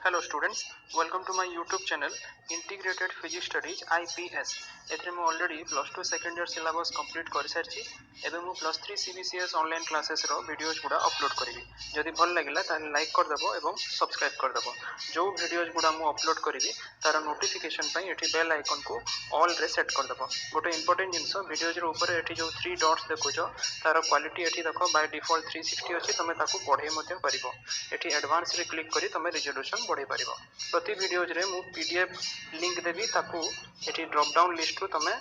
Hello students, welcome to my YouTube channel Integrated Physics Studies IPS. एथरे मु already plus 2 second year syllabus complete कर सारछि एबे मु plus 3 CBCS online classes रो videos गुडा upload करिवि जदि भल लागिला ताले लाइक कर देबो एवं सब्सक्राइब कर देबो जो वीडियोज गुडा मु अपलोड करिवि तार नोटिफिकेशन पई एठी बेल आइकन को ऑल रे सेट कर देबो गोटे इंपोर्टेंट जिंस वीडियोज रो ऊपर एठी जो 3 डॉट्स देखुछो तार क्वालिटी एठी देखो बाय डिफॉल्ट 360 अछि तमे ताकू पढे मध्ये परिबो एठी एडवांस रे क्लिक करी तमे रिजोल्यूशन बढ़े परिबो प्रति वीडियोज रे मु पीडीएफ लिंक देबी ताकू एठी ड्रॉप डाउन लिस्ट रो तमे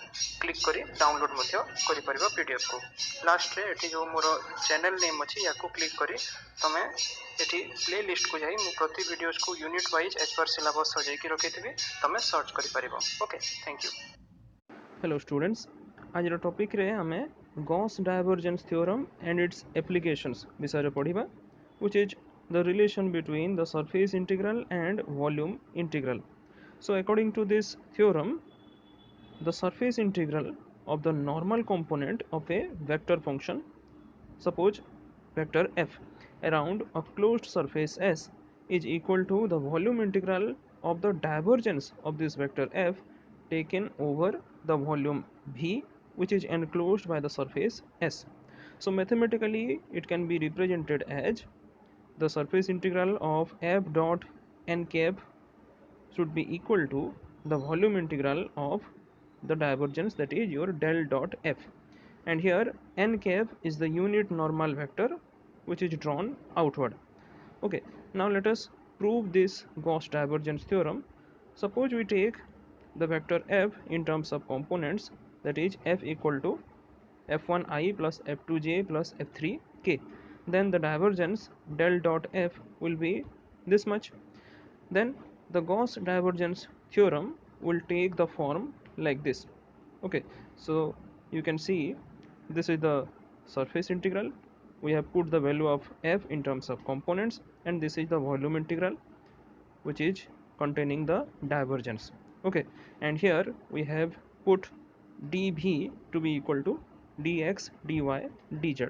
क्लिक करी डाउनलोड मध्ये करि परिबो पीडीएफ को लास्ट रे एठी जो मोर चैनल नेम अछि याकू क्लिक करी तमे एठी प्ले लिस्ट को जाई मु प्रति वीडियोज को unit wise as per syllabus सजाई की रखिथिबी तमे सर्च करि परिबो okay thank you hello students आज रो टॉपिक रे हमें Gauss Divergence Theorem and its applications विषय रे पढिबा which is the relation between the surface integral and volume integral. So according to this theorem, the surface integral of the normal component of a vector function, suppose vector f, around a closed surface S is equal to the volume integral of the divergence of this vector f taken over the volume V which is enclosed by the surface S. So mathematically it can be represented as the surface integral of f dot n cap should be equal to the volume integral of the divergence, that is your del dot f, and here n cap is the unit normal vector which is drawn outward. Okay, now let us prove this Gauss divergence theorem. Suppose we take the vector f in terms of components, that is f equal to f1i plus f2j plus f3k, then the divergence del dot f will be this much. Then the Gauss divergence theorem will take the form like this. Okay, so you can see this is the surface integral. We have put the value of f in terms of components, and this is the volume integral which is containing the divergence. Okay, and here we have put dv to be equal to dx, dy, dz.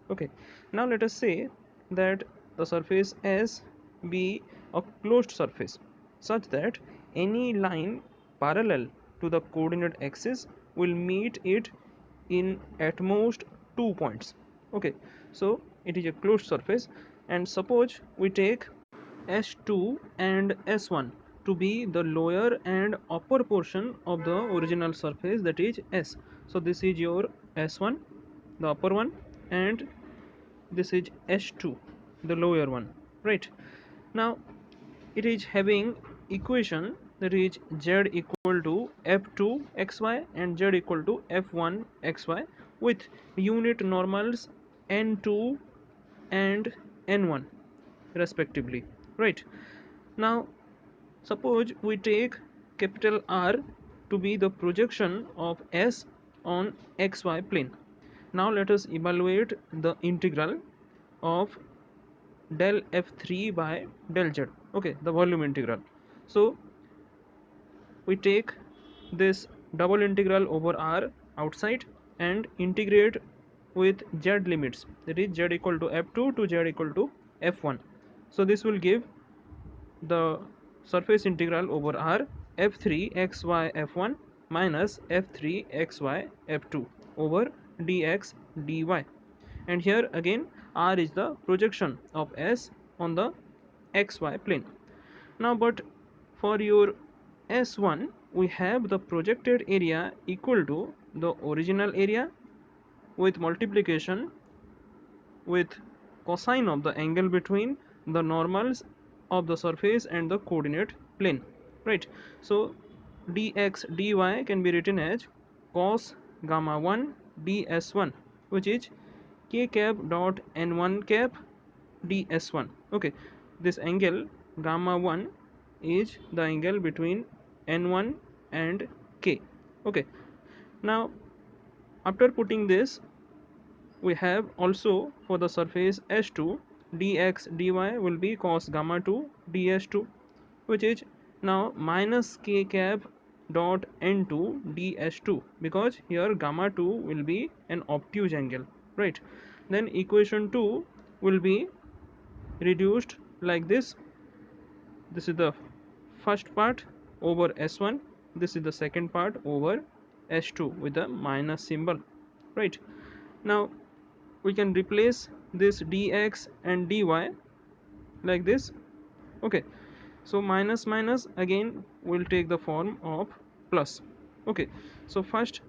Okay, now let us say that the surface S be a closed surface such that any line parallel to the coordinate axis will meet it in at most 2 points. Okay, so it is a closed surface, and suppose we take S2 and S1 to be the lower and upper portion of the original surface, that is S. So this is your S1, the upper one, and this is S2, the lower one, right? Now it is having equation, that is z equal to f2 xy and z equal to f1 xy with unit normals n2 and n1 respectively, right? Now suppose we take capital R to be the projection of S on xy plane. Now let us evaluate the integral of del f3 by del z, okay, the volume integral. So we take this double integral over R outside and integrate with z limits, that is z equal to f2 to z equal to f1. So this will give the surface integral over R f3 xy f1 minus f3 xy f2 over dx dy, and here again R is the projection of S on the xy plane. Now but for your S1 we have the projected area equal to the original area with multiplication with cosine of the angle between the normals of the surface and the coordinate plane, right? So dx dy can be written as cos gamma 1 ds1, which is k cap dot n1 cap ds1. Okay, this angle gamma 1 is the angle between n1 and k. Okay, now after putting this, we have also for the surface S2 dx dy will be cos gamma 2 ds2, which is now minus k cap dot n2 ds2, because here gamma 2 will be an obtuse angle, right? Then equation 2 will be reduced like this, this is the first part over S1, this is the second part over S2 with the minus symbol, right? Now we can replace this dx and dy like this. Okay, so minus minus again will take the form of plus. Okay, so first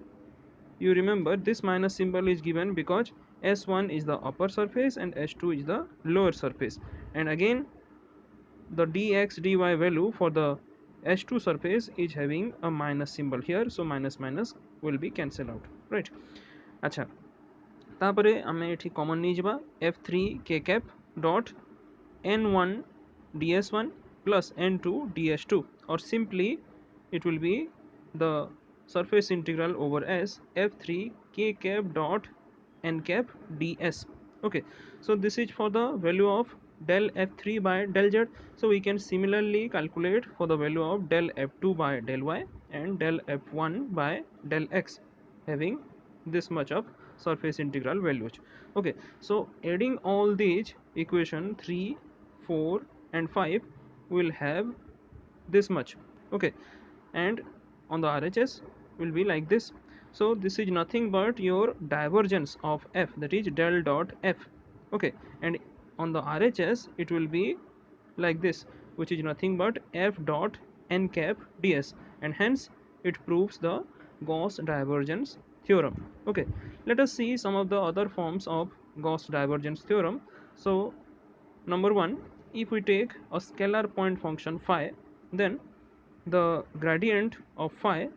you remember this minus symbol is given because S1 is the upper surface and S2 is the lower surface, and again the dx dy value for the S2 surface is having a minus symbol here, so minus minus will be cancelled out, right? अच्छा, तापरे आमे एठी common नहीं जबा f3 k cap dot n1 ds1 plus n2 ds2, or simply it will be the surface integral over s f3 k cap dot n cap ds. Okay, so this is for the value of del f3 by del z. So we can similarly calculate for the value of del f2 by del y and del f1 by del x, having this much of surface integral values. Okay, so adding all these equation 3, 4 and 5 will have this much. Okay, and on the RHS will be like this. So this is nothing but your divergence of f, that is del dot f. Okay, and on the RHS it will be like this, which is nothing but f dot n cap ds, and hence it proves the Gauss divergence theorem. Okay, let us see some of the other forms of Gauss divergence theorem. So number one, if we take a scalar point function phi, then the gradient of phi,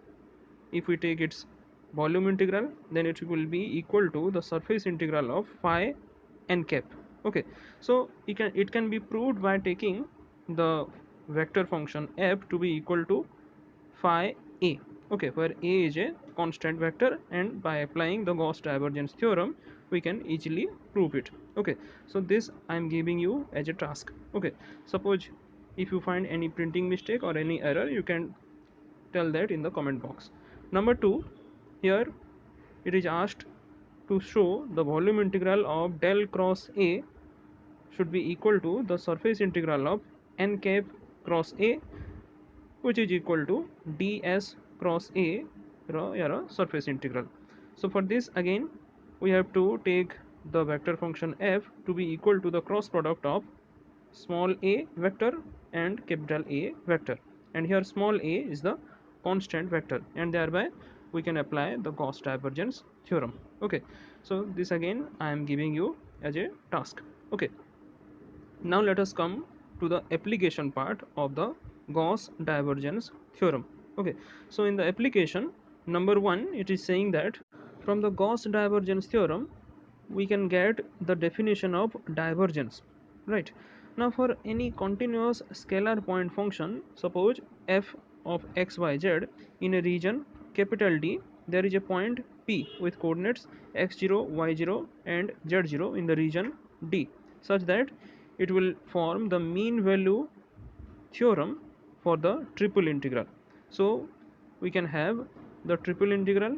if we take its volume integral, then it will be equal to the surface integral of phi n cap. Okay, so it can be proved by taking the vector function f to be equal to phi a. Okay, where a is a constant vector, and by applying the Gauss divergence theorem we can easily prove it. Okay, so this I am giving you as a task. Okay, suppose if you find any printing mistake or any error, you can tell that in the comment box. Number 2, here it is asked to show the volume integral of del cross a should be equal to the surface integral of n cap cross a, which is equal to ds cross a surface integral. So for this again we have to take the vector function f to be equal to the cross product of small a vector and capital A vector, and here small a is the constant vector, and thereby we can apply the Gauss divergence theorem. Okay, so this again I am giving you as a task. Okay, now let us come to the application part of the Gauss divergence theorem. Okay, so in the application number 1, it is saying that from the Gauss divergence theorem we can get the definition of divergence, right? Now for any continuous scalar point function, suppose f of x y z in a region capital D, there is a point P with coordinates x0 y0 and z0 in the region D, such that it will form the mean value theorem for the triple integral. So we can have the triple integral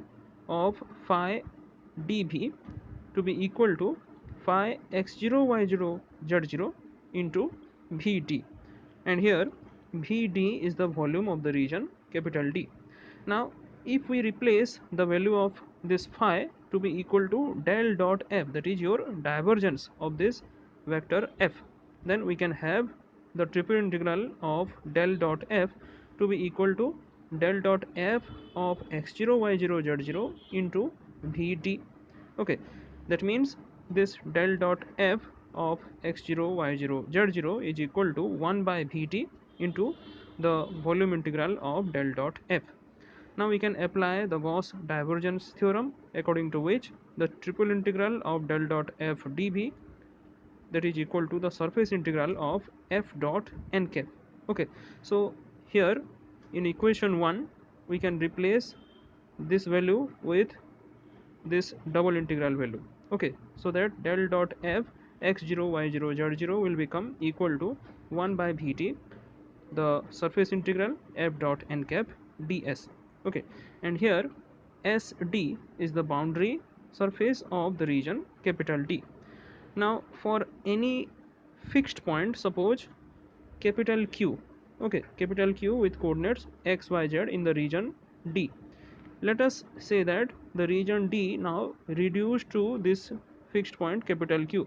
of phi dv to be equal to phi x0 y0 z0 into vt, and here vd is the volume of the region capital D. Now if we replace the value of this phi to be equal to del dot f, that is your divergence of this vector f, then we can have the triple integral of del dot f to be equal to del dot f of x0 y0 z0 into vt. Okay, that means this del dot f of x0 y0 z0 is equal to 1 by vt into the volume integral of del dot f. Now we can apply the Gauss divergence theorem, according to which the triple integral of del dot f dv, that is equal to the surface integral of f dot n cap. Okay, so here in equation 1 we can replace this value with this double integral value. Okay, so that del dot f x0 y0 z0 will become equal to 1 by vt, the surface integral f dot n cap ds. Okay, and here sd is the boundary surface of the region capital D. Now for any fixed point, suppose capital Q, okay, capital Q with coordinates x, y, z in the region D. Let us say that the region D now reduced to this fixed point capital Q.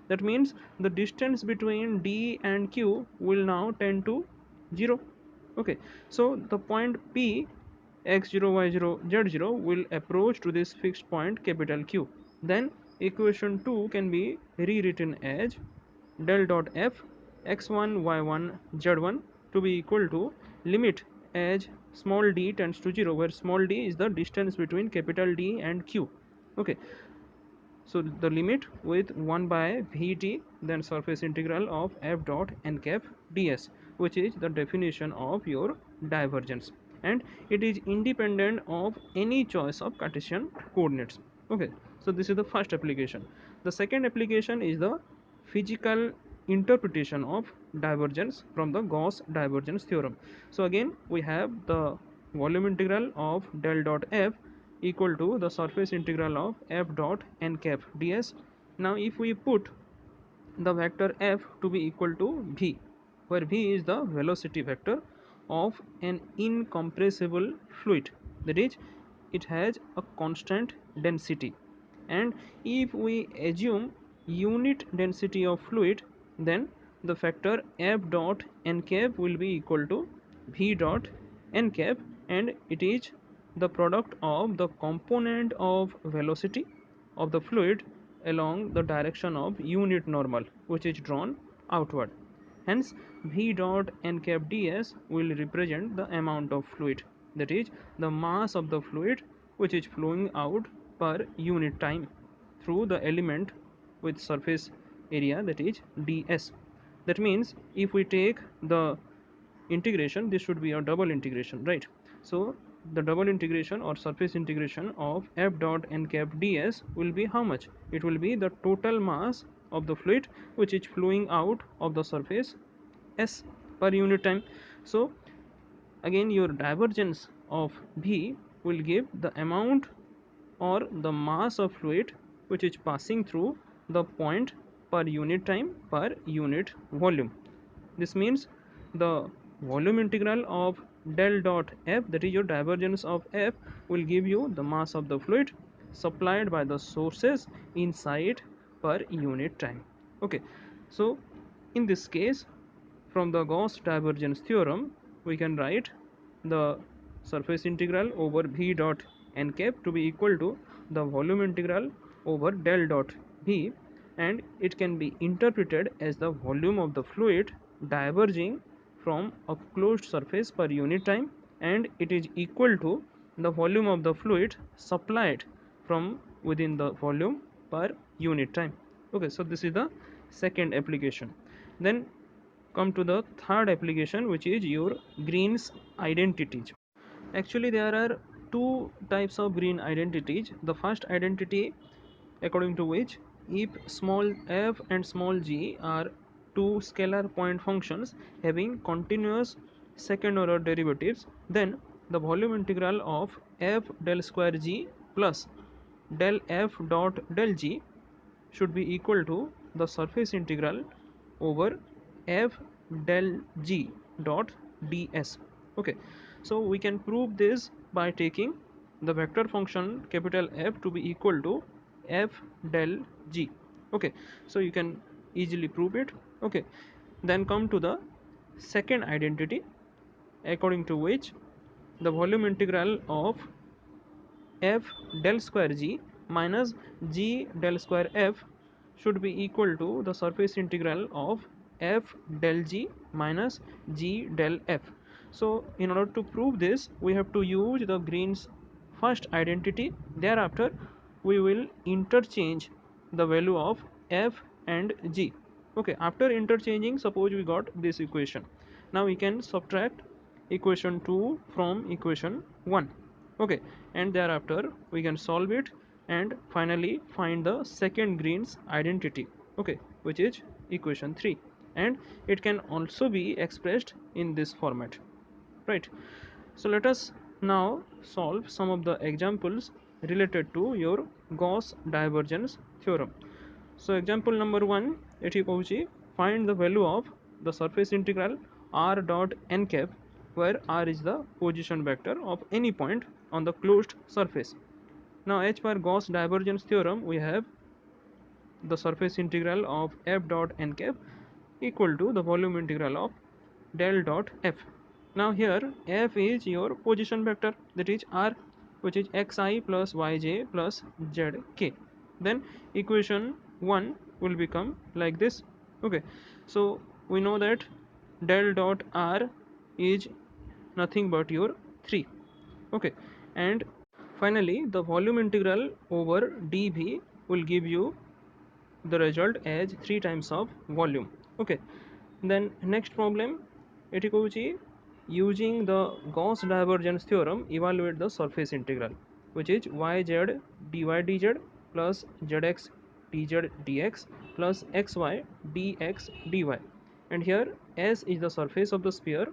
That means the distance between D and Q will now tend to 0. Okay, so the point P x0 y0 z0 will approach to this fixed point capital Q. Then equation 2 can be rewritten as del dot f x1 y1 z1 to be equal to limit as small d tends to 0, where small d is the distance between capital D and Q. Okay, so the limit with 1 by Vt, then surface integral of f dot n cap ds, which is the definition of your divergence, and it is independent of any choice of Cartesian coordinates. Okay, so this is the first application. The second application is the physical interpretation of divergence from the Gauss divergence theorem. So again we have the volume integral of del dot f equal to the surface integral of f dot n cap ds. Now if we put the vector f to be equal to v, where v is the velocity vector of an incompressible fluid, that is, it has a constant density, and if we assume unit density of fluid, then the factor f dot n cap will be equal to v dot n cap, and it is the product of the component of velocity of the fluid along the direction of unit normal, which is drawn outward. Hence v dot n cap ds will represent the amount of fluid, that is the mass of the fluid which is flowing out per unit time through the element with surface area, that is ds. That means if we take the integration, this should be a double integration, right? So the double integration or surface integration of f dot n cap ds will be how much? It will be the total mass of the fluid which is flowing out of the surface s per unit time. So again your divergence of v will give the amount or the mass of fluid which is passing through the point per unit time per unit volume. This means the volume integral of del dot f, that is your divergence of f, will give you the mass of the fluid supplied by the sources inside per unit time. Okay, so in this case, from the Gauss divergence theorem, we can write the surface integral over v dot n cap to be equal to the volume integral over del dot v, and it can be interpreted as the volume of the fluid diverging from a closed surface per unit time, and it is equal to the volume of the fluid supplied from within the volume per unit time. Okay, so this is the second application. Then come to the third application, which is your Green's identities. Actually there are two types of green identities. The first identity, according to which if small f and small g are two scalar point functions having continuous second order derivatives, then the volume integral of f del square g plus del f dot del g should be equal to the surface integral over f del g dot ds. Okay, so we can prove this by taking the vector function capital F to be equal to f del g. Okay, so you can easily prove it. Okay, then come to the second identity, according to which the volume integral of f del square g minus g del square f should be equal to the surface integral of f del g minus g del f. So in order to prove this, we have to use the Green's first identity. Thereafter we will interchange the value of f and g. Okay, after interchanging, suppose we got this equation. Now we can subtract equation 2 from equation 1. Okay, and thereafter we can solve it and finally find the second Green's identity, okay, which is equation 3, and it can also be expressed in this format, right? So let us now solve some of the examples related to your Gauss divergence theorem. So example number 1, ଏଠି କହୁଛି find the value of the surface integral r dot n cap, where r is the position vector of any point on the closed surface. Now, as per Gauss divergence theorem, we have the surface integral of f dot n cap equal to the volume integral of del dot f. Now here f is your position vector, that is r, which is xi plus yj plus zk. Then equation 1 will become like this. Okay, so we know that del dot r is nothing but your 3. Okay, and finally the volume integral over dv will give you the result as 3 times of volume. Okay, then next problem, it is using the Gauss divergence theorem evaluate the surface integral, which is yz dy dz plus zx dz dx plus xy dx dy, and here S is the surface of the sphere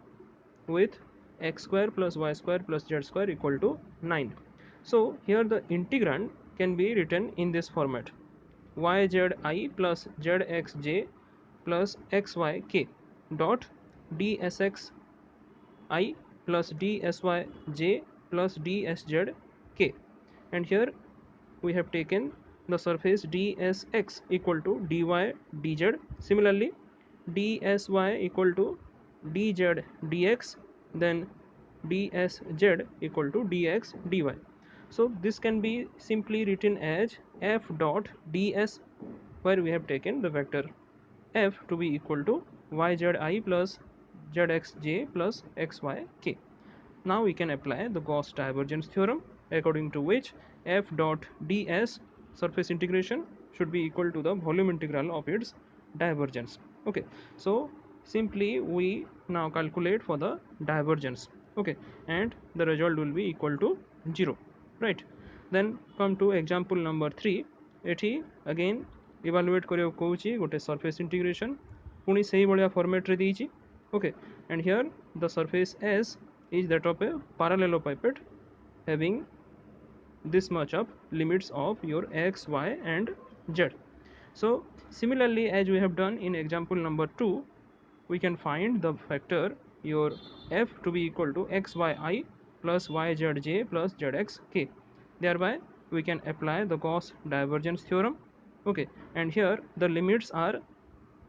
with x square plus y square plus z square equal to 9. So here the integrand can be written in this format: yzi plus zxj plus xyk dot dsxi plus dsyj plus dszk, and here we have taken the surface dsx equal to dy dz. Similarly, dsy equal to dz dx, then dsz equal to dx dy. So this can be simply written as f dot ds, where we have taken the vector f to be equal to yzi plus zxj plus xyk. Now we can apply the Gauss divergence theorem, according to which f dot ds surface integration should be equal to the volume integral of its divergence. Okay, so simply we now calculate for the divergence. Okay, and the result will be equal to 0, right? Then come to example number 3. एठी again evaluate करियो कहूची गोटे surface integration पुणी सही भलिया format रे देइची. Okay, and here the surface S is that of a parallelepiped having this much of limits of your x, y and z. So similarly, as we have done in example number 2, we can find the vector your f to be equal to xyi plus yzj plus zxk. Thereby we can apply the Gauss divergence theorem. Okay, and here the limits are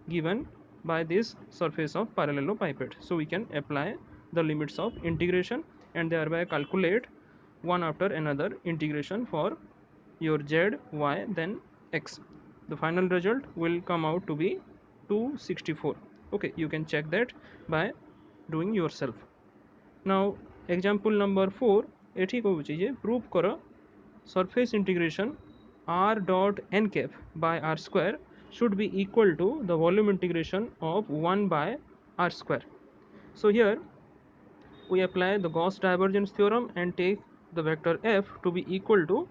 given by this surface of parallelepiped, so we can apply the limits of integration and thereby calculate one after another integration for your z, y, then x. The final result will come out to be 264. Okay, you can check that by doing yourself. Now example number 4, एठी कहूची जे prove करो surface integration r dot n cap by r square should be equal to the volume integration of 1 by r square. So here we apply the Gauss divergence theorem and take the vector f to be equal to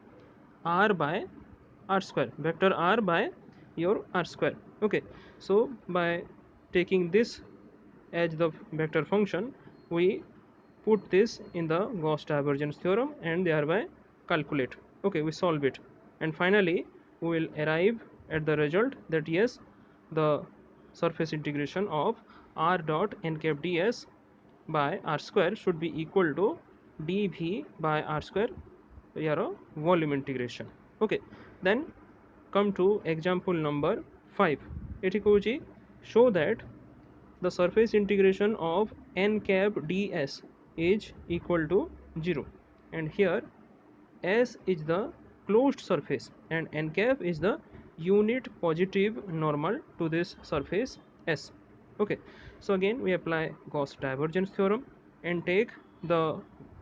r by r square, vector r by your r square. Okay, so by taking this as the vector function, we put this in the Gauss divergence theorem and thereby calculate. Okay, we solve it, and finally we will arrive at the result that yes, the surface integration of r dot n cap ds by r square should be equal to dv by r square, here a volume integration. Okay, then come to example number 5. It is show that the surface integration of n cap ds is equal to 0, and here S is the closed surface and n cap is the unit positive normal to this surface S. Okay, so again we apply Gauss divergence theorem and take the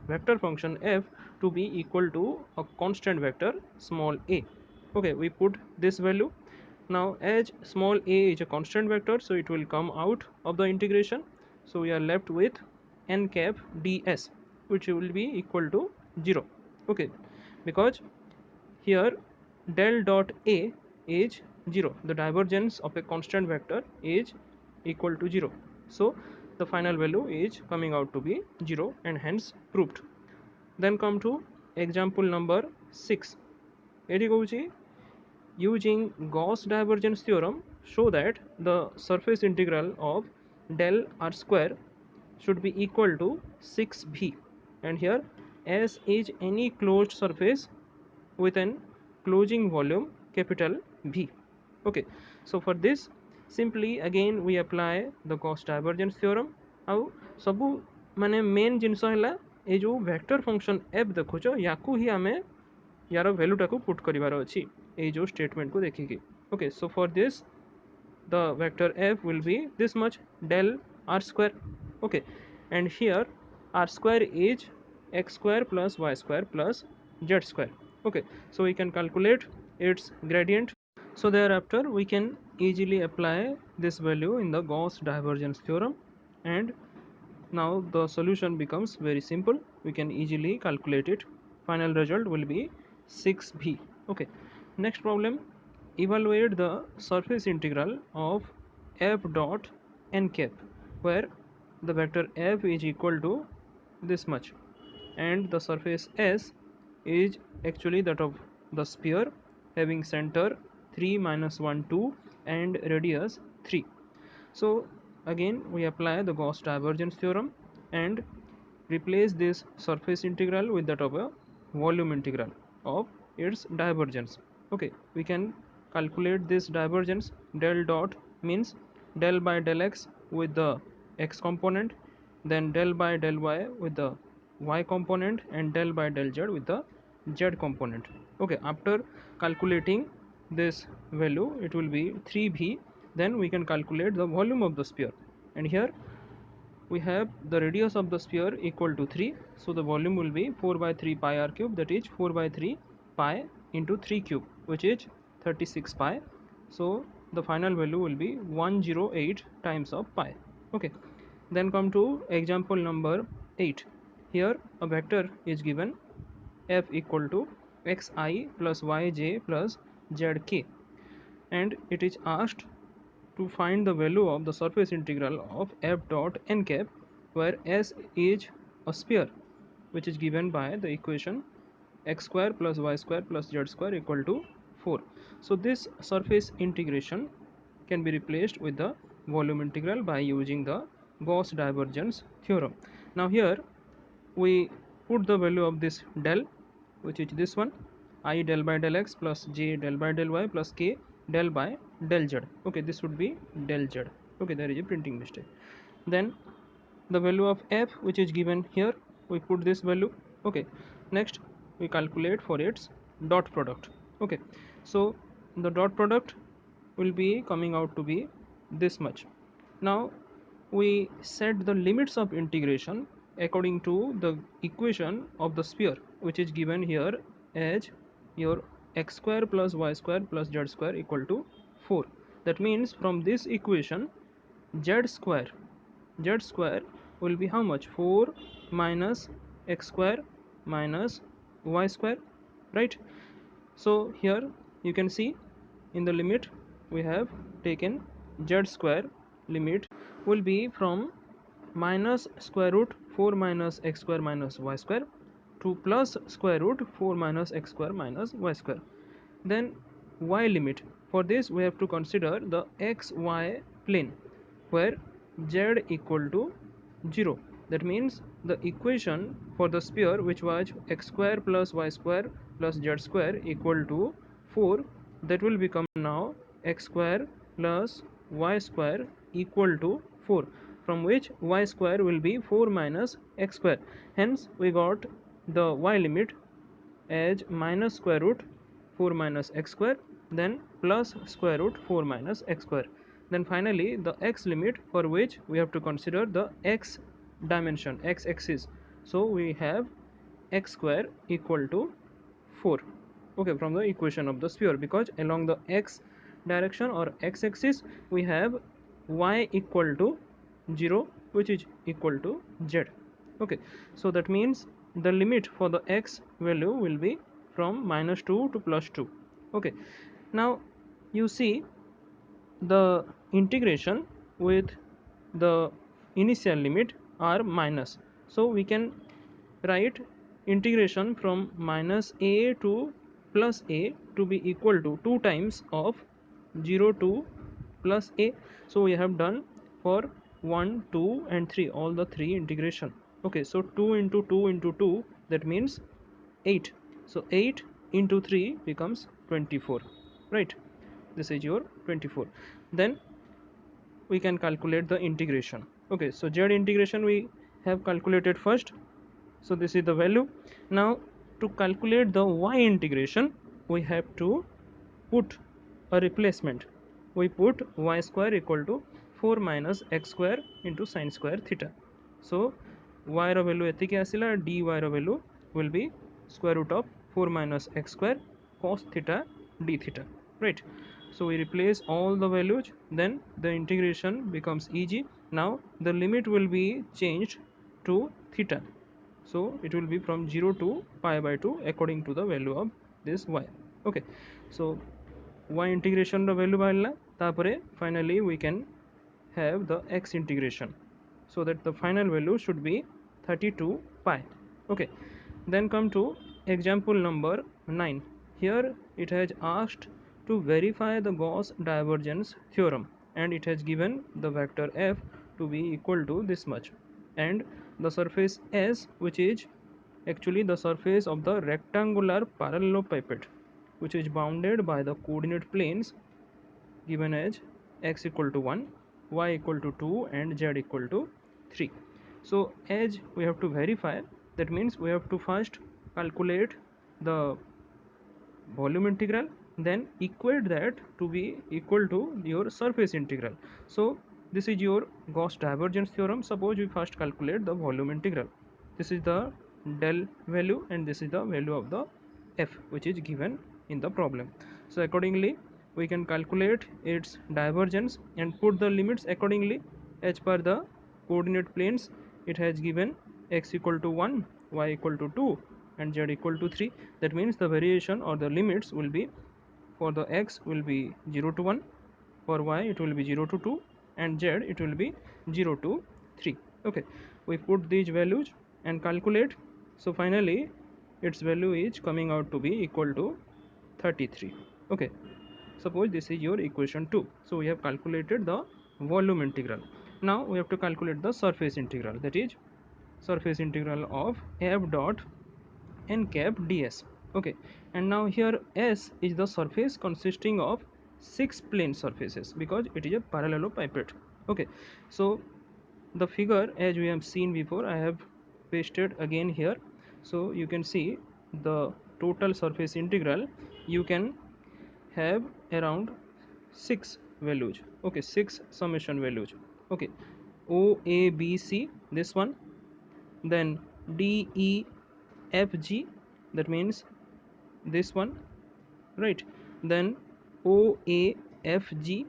vector function f to be equal to a constant vector small a. Okay, we put this value. Now as small a is a constant vector, so it will come out of the integration, so we are left with n cap ds, which will be equal to 0. Okay, because here del dot a is 0, the divergence of a constant vector is equal to 0, so the final value is coming out to be 0 and hence proved. Then come to example number 6. Using Gauss divergence theorem, show that the surface integral of del r square should be equal to 6v, and here S is any closed surface with an closing volume capital V. Okay, so for this simply again we apply the Gauss divergence theorem. ଆଉ ସବୁ ମାନେ main जिनस है ये जो vector function f देखुच याकू ही आमे यार वैल्यूटा को put करिवार अछि ये जो स्टेटमेंट को देखिकी. Okay, so for this the vector f will be this much del r square. Okay, and here r square is x square plus y square plus z square. Okay, so we can calculate its gradient. So thereafter we can easily apply this value in the Gauss divergence theorem, and now the solution becomes very simple. We can easily calculate it. Final result will be 6v. Okay, next problem, evaluate the surface integral of f dot n cap, where the vector f is equal to this much and the surface S is actually that of the sphere having center 3 minus 1 2 and radius 3. So again we apply the Gauss divergence theorem and replace this surface integral with that of a volume integral of its divergence. Okay, we can calculate this divergence. Del dot means del by del x with the x component, then del by del y with the y component, and del by del z with the z component. Okay, after calculating this value it will be 3v. Then we can calculate the volume of the sphere, and here we have the radius of the sphere equal to 3, so the volume will be 4 by 3 pi r cube, that is 4 by 3 pi into 3 cube, which is 36 pi. So the final value will be 108 times of pi. Okay, then come to example number 8. Here a vector is given f equal to xi plus yj plus zk, and it is asked to find the value of the surface integral of f dot n cap, where S is a sphere which is given by the equation x square plus y square plus z square equal to 4. So this surface integration can be replaced with the volume integral by using the Gauss divergence theorem. Now here we put the value of this del, which is this one, I del by del x plus j del by del y plus k del by del z. Okay, this would be del z. Okay, there is a printing mistake. Then the value of f, which is given here, we put this value. Okay, next we calculate for its dot product. Okay, so the dot product will be coming out to be this much. Now we set the limits of integration according to the equation of the sphere, which is given here as your x square plus y square plus z square equal to 4. That means from this equation z square will be how much? 4 minus x square minus y square, right? So here you can see in the limit we have taken z square limit will be from minus square root 4 minus x square minus y square to plus square root 4 minus x square minus y square. Then y limit, for this we have to consider the xy plane where z equal to 0. That means the equation for the sphere, which was x square plus y square plus z square equal to 4, that will become now x square plus y square equal to 4, from which y square will be 4 minus x square. Hence we got the y limit as minus square root 4 minus x square, then plus square root 4 minus x square. Then finally the x limit, for which we have to consider the x dimension, x axis. So we have x square equal to 4. Okay, from the equation of the sphere, because along the x direction or x axis we have y equal to 0, which is equal to z. Okay, so that means the limit for the x value will be from minus 2 to plus 2. Okay, now you see the integration with the initial limit are minus, so we can write integration from minus a to plus a to be equal to 2 times of 0 to plus a. So we have done for 1, 2 and 3, all the 3 integration. Okay, so 2 into 2 into 2, that means 8. So 8 into 3 becomes 24, right? This is your 24. Then we can calculate the integration. Okay, so z integration we have calculated first, so this is the value. Now to calculate the y integration, we have to put a replacement. We put y square equal to 4 minus x square into sin square theta. So y ର value ଏତିକି ଆସିଲା, dy ର value will be square root of 4 minus x square cos theta d theta, right? So we replace all the values, then the integration becomes easy. Now the limit will be changed to theta, so it will be from 0 to pi by 2 according to the value of this y. Okay, so y integration ର value ବାହାରିଲା, ତାପରେ finally we can have the x integration, so that the final value should be 32 pi. Okay, then come to example number 9. Here it has asked to verify the Gauss divergence theorem, and it has given the vector f to be equal to this much, and the surface S, which is actually the surface of the rectangular parallelepiped, which is bounded by the coordinate planes given as x equal to 1, y equal to 2 and z equal to 3. So as we have to verify, that means we have to first calculate the volume integral, then equate that to be equal to your surface integral. So this is your Gauss divergence theorem. Suppose we first calculate the volume integral. This is the del value and this is the value of the f which is given in the problem. So accordingly we can calculate its divergence and put the limits accordingly as per the coordinate planes. It has given x equal to 1, y equal to 2 and z equal to 3. That means the variation or the limits will be, for the x will be 0 to 1, for y it will be 0 to 2 and z it will be 0 to 3. Okay, we put these values and calculate. So finally its value is coming out to be equal to 33. Okay, suppose this is your equation 2. So we have calculated the volume integral. Now we have to calculate the surface integral, that is surface integral of f dot n cap ds. Okay, and now here S is the surface consisting of 6 plane surfaces because it is a parallelepiped. Okay, so the figure as we have seen before, I have pasted again here, so you can see the total surface integral. You can have around 6 values. Okay, 6 summation values. Okay, O A B C, this one, then D E F G, that means this one, right? Then O A F G,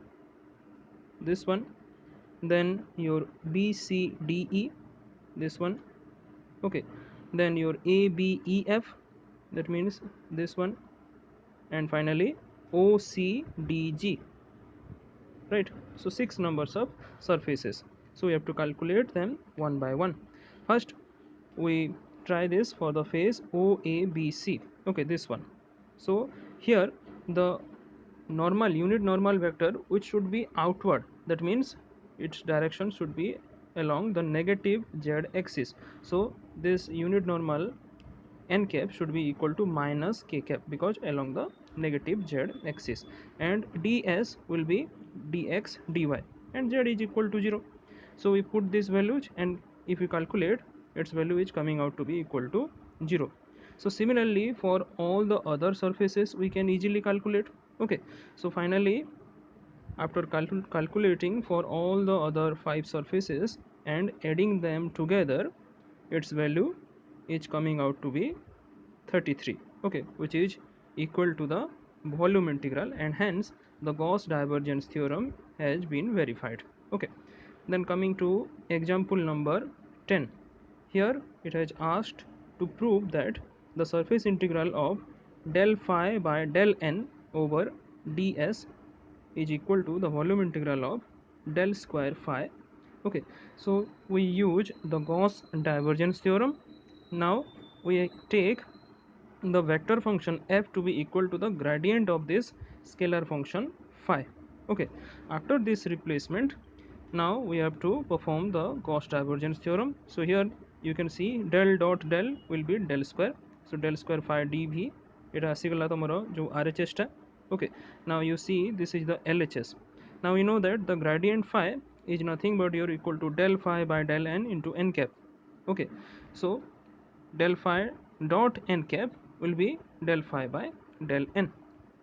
this one, then your B C D E, this one. Okay, then your A B E F, that means this one, and finally O C D G, right? So 6 numbers of surfaces, so we have to calculate them one by one. First we try this for the face OABC. Okay, this one. So here the normal unit normal vector which should be outward, that means its direction should be along the negative z axis. So this unit normal n cap should be equal to minus k cap because along the negative z axis, and ds will be dx dy and z is equal to 0. So we put these values, and if we calculate, its value is coming out to be equal to 0. So similarly for all the other surfaces we can easily calculate. Okay, so finally after calculating for all the other 5 surfaces and adding them together, its value is coming out to be 33. Okay, which is equal to the volume integral, and hence the Gauss divergence theorem has been verified. Okay, then coming to example number 10. Here it has asked to prove that the surface integral of del phi by del n over ds is equal to the volume integral of del square phi. Okay, so we use the Gauss divergence theorem. Now we take the vector function f to be equal to the gradient of this scalar function phi. Okay, after this replacement, Now we have to perform the Gauss Divergence Theorem. So here you can see del dot del will be del square. So del square phi dv it asigala tomoro jo RHS ta. Okay, now you see this is the LHS. Now you know that the gradient phi is nothing but your equal to del phi by del n into n cap. Okay, so del phi dot n cap will be del phi by del n.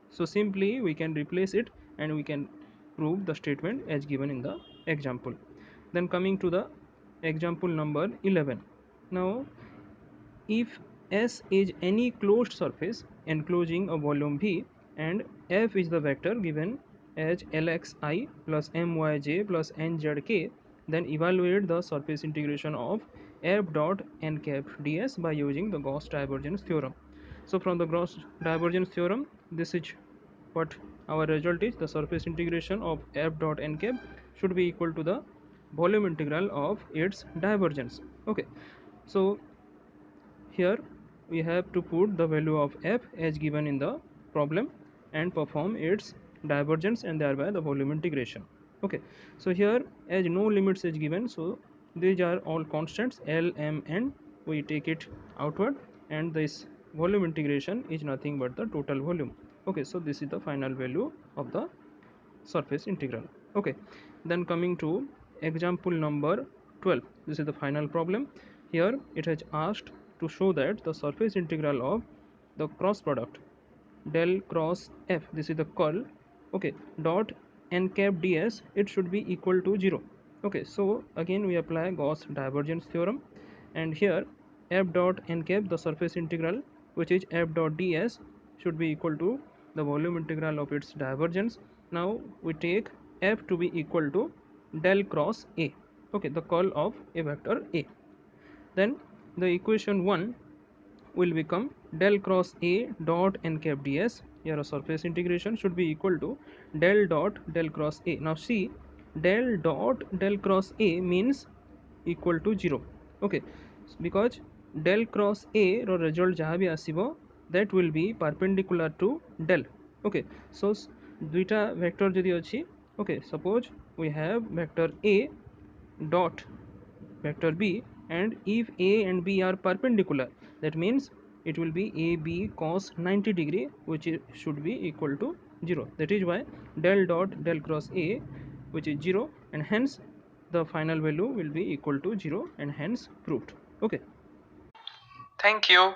So simply we can replace it and we can prove the statement as given in the example. Then coming to the example number 11. Now if S is any closed surface enclosing a volume V and F is the vector given as Lxi plus Myj plus Nzk, then evaluate the surface integration of F dot n cap ds by using the Gauss Divergence Theorem. So from the Gauss Divergence Theorem, this is what our result is. The surface integration of F dot n cap should be equal to the volume integral of its divergence. Okay, so here we have to put the value of f as given in the problem and perform its divergence and thereby the volume integration. Okay, so here as no limits is given, so these are all constants L, M, and we take it outward, and this volume integration is nothing but the total volume. Okay, so this is the final value of the surface integral. Okay, then coming to example number 12, this is the final problem. Here it has asked to show that the surface integral of the cross product del cross f, this is the curl, okay, dot n cap ds, it should be equal to 0. Okay, so again we apply Gauss divergence theorem, and here f dot n cap, the surface integral which is f dot ds, should be equal to the volume integral of its divergence. Now we take f to be equal to del cross a, okay, the curl of a vector a. Then the equation 1 will become del cross a dot n cap ds. Here a surface integration should be equal to del dot del cross a. Now see, del dot del cross a means equal to 0. Okay, because del cross a ro result jaha bhi asibo, that will be perpendicular to del. Okay, so duita vector jodi achi, okay, suppose we have vector a dot vector b, and if a and b are perpendicular, that means it will be ab cos 90 degree, which should be equal to 0. That is why del dot del cross a, which is 0, and hence the final value will be equal to 0, and hence proved. Okay, thank you.